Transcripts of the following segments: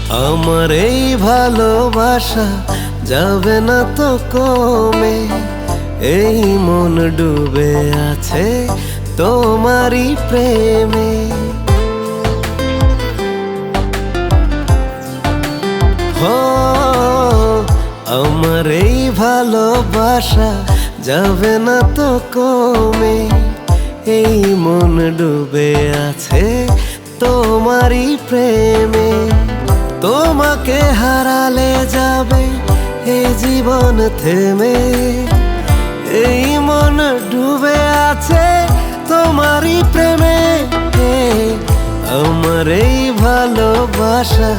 আমার এই ভালোবাসা যাবে না তো কমে, এই মন ডুবে আছে তোমারই প্রেমে। হো আমার এই ভালোবাসা যাবে না তো কমে, এই মন ডুবে আছে তোমারই প্রেমে। তোমাকে হারালে যাবে এই জীবন থেমে, এই মন ডুবে আছে তোমারই প্রেমে। আমার এই ভালোবাসা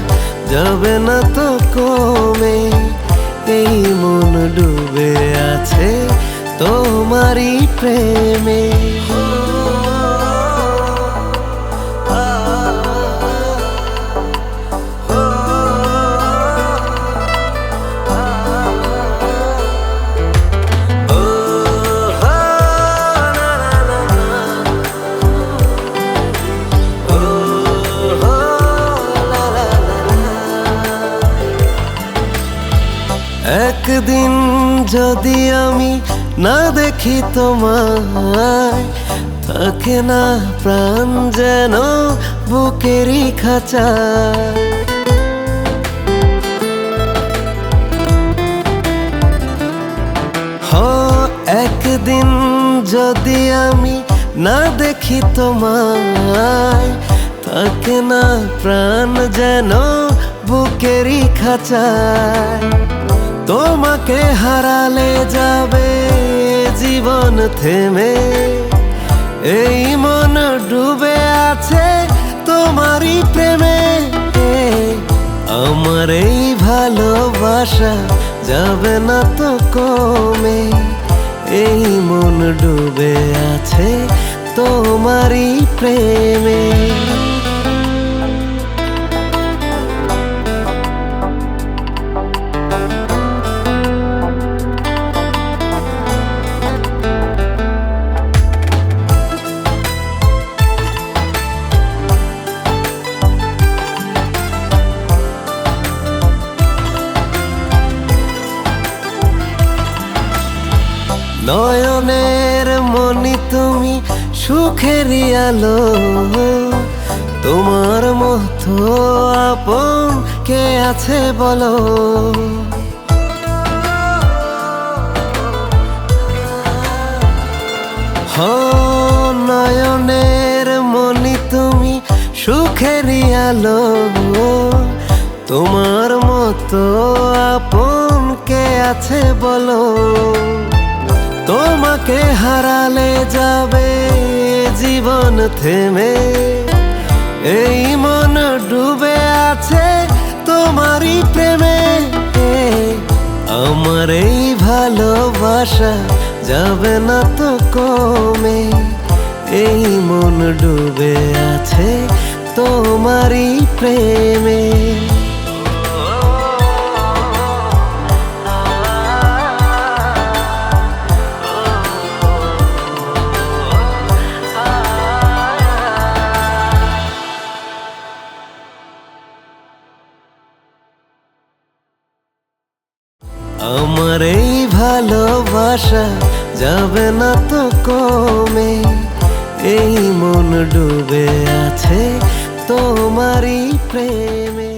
যাবে না তো কমে, এই মন ডুবে আছে তোমারই প্রেমে। একদিন যদি আমি না দেখি তোমায়, থাকে না প্রাণ যেন বুকেরই খাঁচায়। একদিন যদি আমি না দেখি তোমায়, থাকে না প্রাণ যেন বুকেরই খাঁচায়। তোমাকে হারালে যাবে জীবন থেমে, এই মন ডুবে আছে তোমারই প্রেমে। আমার এই ভালোবাসা যাবে না তো কমে, এই মন ডুবে আছে তোমারই প্রেমে। নয়নের মনি তুমি সুখেরই আলো, তোমার মতো আপন কে আছে বলো। নয়নের মনি তুমি সুখেরই আলো, তোমার মতো আপন কে আছে বলো। তোমাকে হারালে যাবে জীবন থেমে, এই মন ডুবে আছে তোমারই প্রেমে। আমার এই ভালোবাসা যাবে না তো কমে, এই মন ডুবে আছে তোমারই প্রেমে। আমার এই ভালোবাসা যাবে না তো কমে, এই মন ডুবে আছে তোমারই প্রেমে।